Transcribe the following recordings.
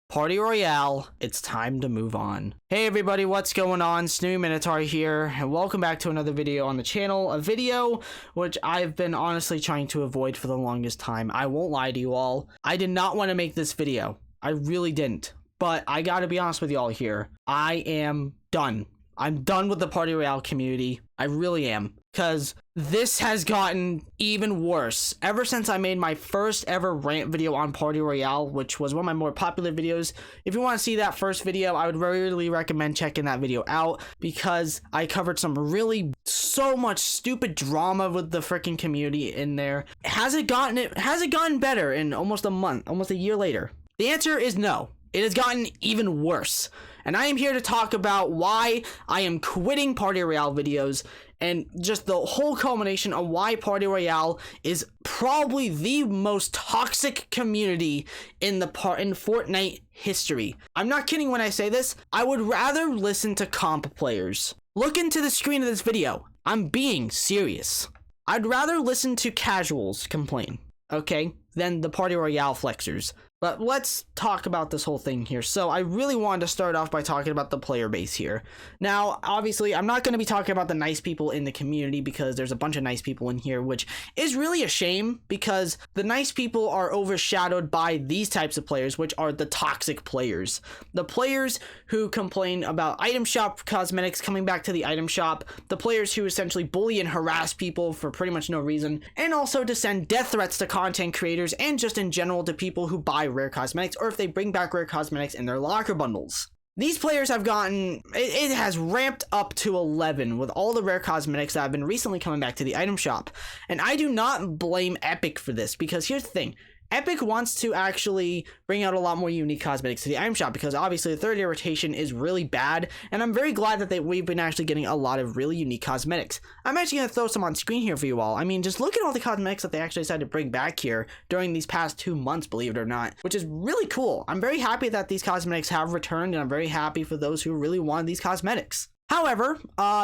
Party Royale, it's time to move on. Hey everybody, what's going on? Snooty Minotaur here, and welcome back to another video on the channel. A video which I've been honestly trying to avoid for the longest time. I won't lie to you all. I did not want to make this video. I really didn't. But I gotta be honest with you all here. I am done. I'm done with the Party Royale community. I really am. Because this has gotten even worse. Ever since I made my first ever rant video on Party Royale, which was one of my more popular videos. If you want to see that first video, I would really recommend checking that video out. Because I covered so much stupid drama with the freaking community in there. Has it gotten better in almost a month, almost a year later? The answer is no. It has gotten even worse. And I am here to talk about why I am quitting Party Royale videos and just the whole culmination of why Party Royale is probably the most toxic community in Fortnite history. I'm not kidding when I say this. I would rather listen to comp players. Look into the screen of this video. I'm being serious. I'd rather listen to casuals complain, okay, than the Party Royale flexers. But let's talk about this whole thing here. So I really wanted to start off by talking about the player base here. Now, obviously, I'm not going to be talking about the nice people in the community because there's a bunch of nice people in here, which is really a shame because the nice people are overshadowed by these types of players, which are the toxic players. The players who complain about item shop cosmetics coming back to the item shop, the players who essentially bully and harass people for pretty much no reason, and also to send death threats to content creators and just in general to people who buy rare cosmetics or if they bring back rare cosmetics in their locker bundles. These players have gotten, it has ramped up to 11 with all the rare cosmetics that have been recently coming back to the item shop. And I do not blame Epic for this because here's the thing. Epic wants to actually bring out a lot more unique cosmetics to the item shop because obviously the 30-day rotation is really bad, and I'm very glad that we've been actually getting a lot of really unique cosmetics. I'm actually going to throw some on screen here for you all. I mean, just look at all the cosmetics that they actually decided to bring back here during these past 2 months, believe it or not, which is really cool. I'm very happy that these cosmetics have returned, and I'm very happy for those who really wanted these cosmetics. However,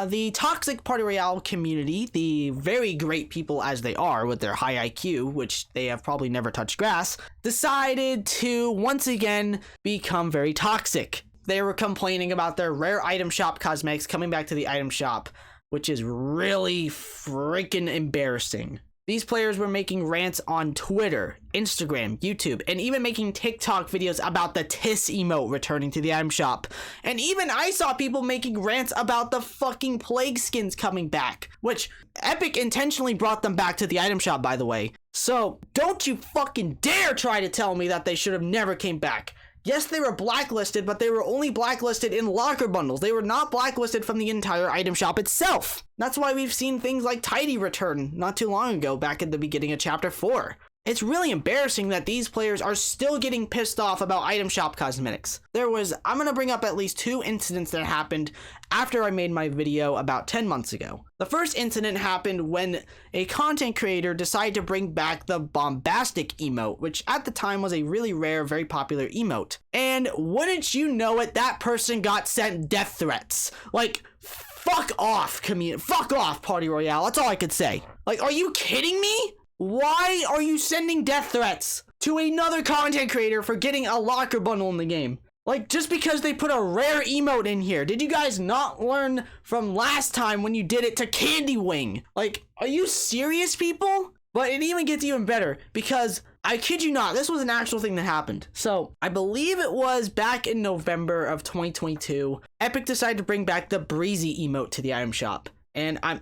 the toxic Party Royale community, the very great people as they are with their high IQ, which they have probably never touched grass, decided to once again become very toxic. They were complaining about their rare item shop cosmetics coming back to the item shop, which is really freaking embarrassing. These players were making rants on Twitter, Instagram, YouTube, and even making TikTok videos about the TIS emote returning to the item shop. And even I saw people making rants about the fucking plague skins coming back, which Epic intentionally brought them back to the item shop, by the way. So don't you fucking dare try to tell me that they should have never came back. Yes, they were blacklisted, but they were only blacklisted in locker bundles. They were not blacklisted from the entire item shop itself. That's why we've seen things like Tidy return not too long ago, back at the beginning of Chapter 4. It's really embarrassing that these players are still getting pissed off about item shop cosmetics. I'm going to bring up at least 2 incidents that happened after I made my video about 10 months ago. The first incident happened when a content creator decided to bring back the bombastic emote, which at the time was a really rare, very popular emote. And wouldn't you know it, that person got sent death threats. Like, fuck off, community. Fuck off, Party Royale. That's all I could say. Like, are you kidding me? Why are you sending death threats to another content creator for getting a locker bundle in the game? Like, just because they put a rare emote in here. Did you guys not learn from last time when you did it to Candy Wing? Like, are you serious, people? But it even gets even better because, I kid you not, this was an actual thing that happened. So, I believe it was back in November of 2022, Epic decided to bring back the Breezy emote to the item shop. And I'm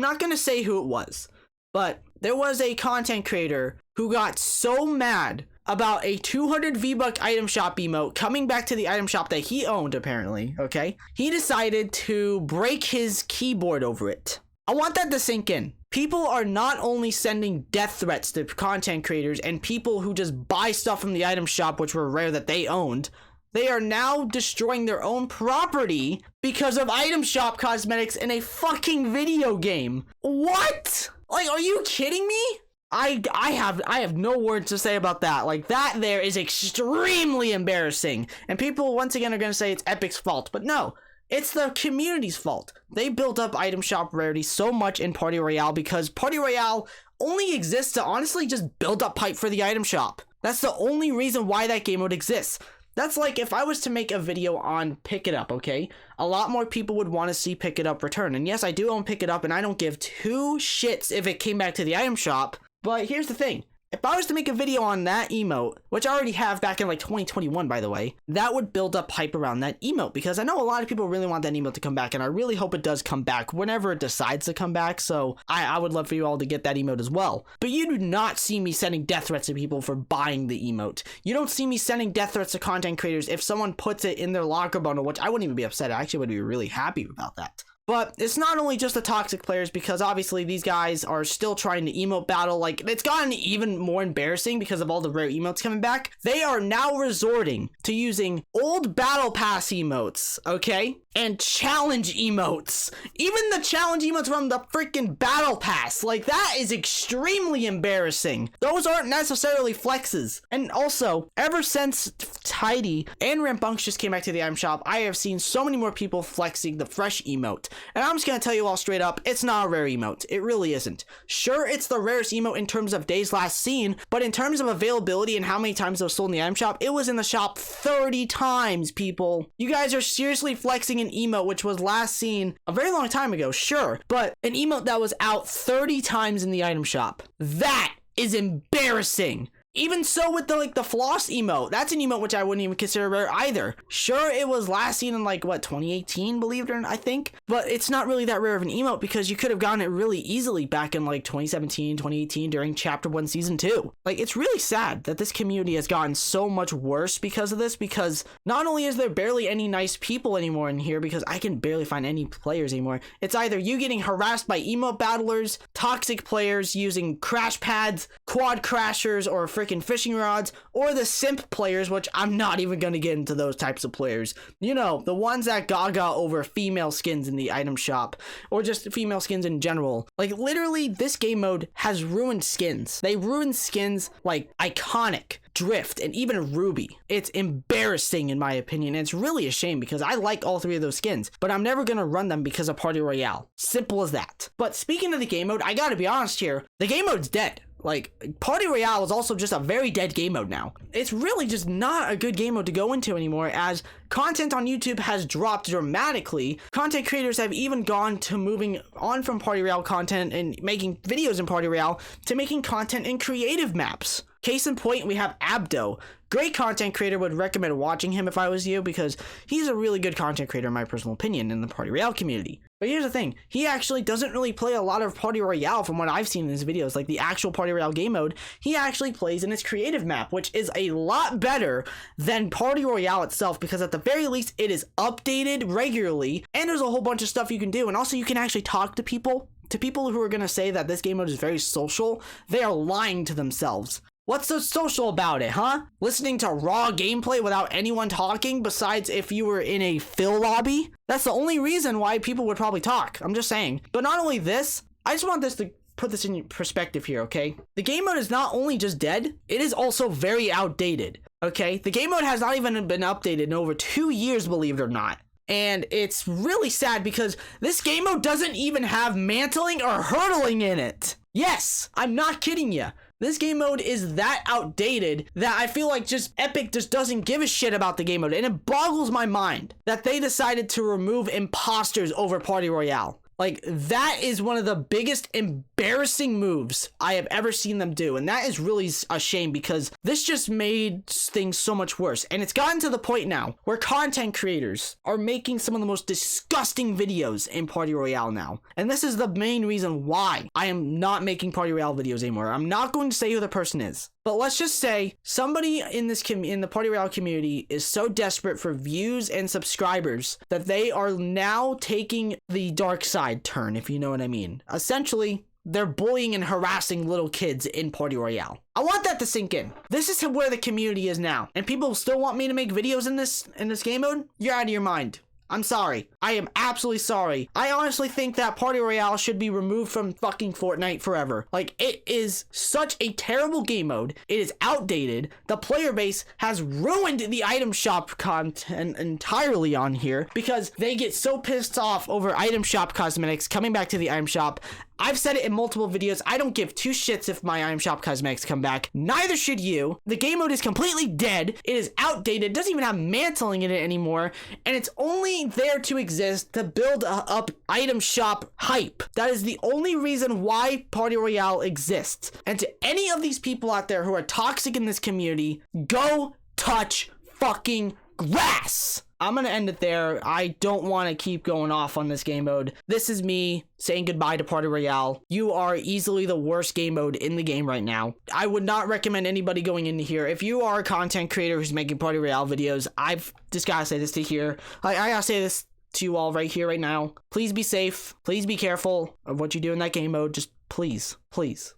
not gonna say who it was, but there was a content creator who got so mad about a 200 V-Buck item shop emote coming back to the item shop that he owned, apparently, okay? He decided to break his keyboard over it. I want that to sink in. People are not only sending death threats to content creators and people who just buy stuff from the item shop which were rare that they owned, they are now destroying their own property because of item shop cosmetics in a fucking video game. What? Like, are you kidding me? I have no words to say about that. Like, that there is extremely embarrassing. And people, once again, are going to say it's Epic's fault. But no, it's the community's fault. They built up item shop rarity so much in Party Royale because Party Royale only exists to honestly just build up hype for the item shop. That's the only reason why that game would exist. That's like if I was to make a video on Pick It Up, okay? A lot more people would want to see Pick It Up return. And yes, I do own Pick It Up, and I don't give two shits if it came back to the item shop. But here's the thing. If I was to make a video on that emote, which I already have back in like 2021, by the way, that would build up hype around that emote, because I know a lot of people really want that emote to come back, and I really hope it does come back whenever it decides to come back. So I would love for you all to get that emote as well. But you do not see me sending death threats to people for buying the emote. You don't see me sending death threats to content creators if someone puts it in their locker bundle, which I wouldn't even be upset. I actually would be really happy about that. But it's not only just the toxic players, because obviously these guys are still trying to emote battle. Like, it's gotten even more embarrassing because of all the rare emotes coming back. They are now resorting to using old battle pass emotes, okay? And challenge emotes. Even the challenge emotes from the freaking battle pass. Like, that is extremely embarrassing. Those aren't necessarily flexes. And also, ever since Tidy and Rambunctious came back to the item shop, I have seen so many more people flexing the fresh emote. And I'm just gonna tell you all straight up, it's not a rare emote. It really isn't. Sure, it's the rarest emote in terms of days last seen, but in terms of availability and how many times it was sold in the item shop, it was in the shop 30 times, people. You guys are seriously flexing an emote which was last seen a very long time ago, sure, but an emote that was out 30 times in the item shop. That is embarrassing. Even so with the floss emote, that's an emote which I wouldn't even consider rare either. Sure, it was last seen in like, what, 2018, believe it or not, I think? But it's not really that rare of an emote because you could have gotten it really easily back in like 2017, 2018 during Chapter 1 Season 2. Like, it's really sad that this community has gotten so much worse because of this, because not only is there barely any nice people anymore in here, because I can barely find any players anymore, it's either you getting harassed by emote battlers, toxic players using crash pads, quad crashers, or freaking fishing rods, or the simp players, which I'm not even going to get into those types of players. You know, the ones that gaga over female skins in the item shop, or just female skins in general. Like, literally, this game mode has ruined skins. They ruined skins like Iconic, Drift, and even Ruby. It's embarrassing in my opinion, and it's really a shame because I like all three of those skins, but I'm never gonna run them because of Party Royale. Simple as that. But speaking of the game mode, I gotta be honest here, the game mode's dead. Like, Party Royale is also just a very dead game mode now. It's really just not a good game mode to go into anymore, as content on YouTube has dropped dramatically. Content creators have even gone to moving on from Party Royale content and making videos in Party Royale to making content in creative maps. Case in point, we have Abdo. Great content creator, would recommend watching him if I was you, because he's a really good content creator in my personal opinion in the Party Royale community. But here's the thing, he actually doesn't really play a lot of Party Royale from what I've seen in his videos, like the actual Party Royale game mode. He actually plays in his creative map, which is a lot better than Party Royale itself, because at the very least it is updated regularly, and there's a whole bunch of stuff you can do, and also you can actually talk to people. To people who are going to say that this game mode is very social, they are lying to themselves. What's so social about it, huh? Listening to raw gameplay without anyone talking, besides if you were in a fill lobby? That's the only reason why people would probably talk. I'm just saying. But not only this, I just want this to put this in perspective here, okay? The game mode is not only just dead, it is also very outdated, okay? The game mode has not even been updated in over 2 years, believe it or not. And it's really sad because this game mode doesn't even have mantling or hurdling in it. Yes, I'm not kidding you. This game mode is that outdated that I feel like just Epic just doesn't give a shit about the game mode. And it boggles my mind that they decided to remove imposters over Party Royale. Like, that is one of the biggest embarrassing moves I have ever seen them do. And that is really a shame because this just made things so much worse. And it's gotten to the point now where content creators are making some of the most disgusting videos in Party Royale now. And this is the main reason why I am not making Party Royale videos anymore. I'm not going to say who the person is. But let's just say somebody in the Party Royale community is so desperate for views and subscribers that they are now taking the dark side turn, if you know what I mean. Essentially, they're bullying and harassing little kids in Party Royale. I want that to sink in. This is where the community is now. And people still want me to make videos in this game mode? You're out of your mind. I'm sorry. I am absolutely sorry. I honestly think that Party Royale should be removed from fucking Fortnite forever. Like, it is such a terrible game mode. It is outdated. The player base has ruined the item shop content entirely on here because they get so pissed off over item shop cosmetics coming back to the item shop. I've said it in multiple videos. I don't give two shits if my item shop cosmetics come back. Neither should you. The game mode is completely dead. It is outdated. It doesn't even have mantling in it anymore. And it's only there to exist to build up item shop hype. That is the only reason why Party Royale exists. And to any of these people out there who are toxic in this community, go touch fucking grass. I'm gonna end it there. I don't want to keep going off on this game mode. This is me saying goodbye to Party Royale. You are easily the worst game mode in the game right now. I would not recommend anybody going into here. If you are a content creator who's making Party Royale videos, I've just gotta say this to here. I gotta say this to you all right here, right now. Please be safe. Please be careful of what you do in that game mode. Just please,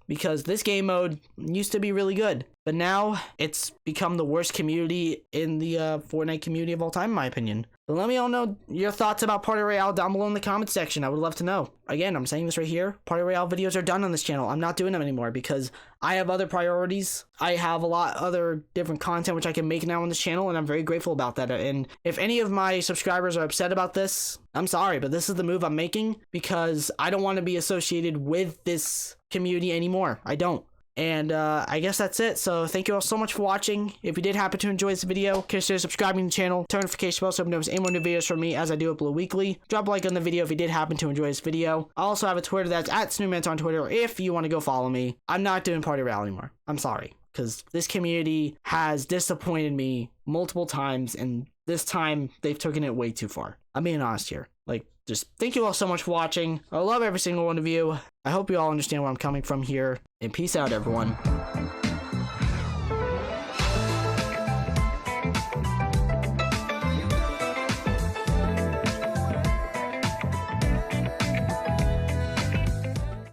because this game mode used to be really good, but now it's become the worst community in the Fortnite community of all time, in my opinion. But let me all know your thoughts about Party Royale down below in the comment section. I would love to know. Again, I'm saying this right here. Party Royale videos are done on this channel. I'm not doing them anymore because I have other priorities. I have a lot other different content which I can make now on this channel, and I'm very grateful about that. And if any of my subscribers are upset about this, I'm sorry, but this is the move I'm making because I don't want to be associated with this community anymore. I don't. And I guess that's it. So thank you all so much for watching. If you did happen to enjoy this video, consider subscribing to the channel, turn notification bell so you know any more new videos from me as I do upload weekly. Drop a like on the video if you did happen to enjoy this video. I also have a Twitter that's at Snoopmans on Twitter if you want to go follow me. I'm not doing Party Royale anymore. I'm sorry, because this community has disappointed me multiple times, and this time they've taken it way too far. I'm being honest here. Like, just thank you all so much for watching. I love every single one of you. I hope you all understand where I'm coming from here. And peace out, everyone.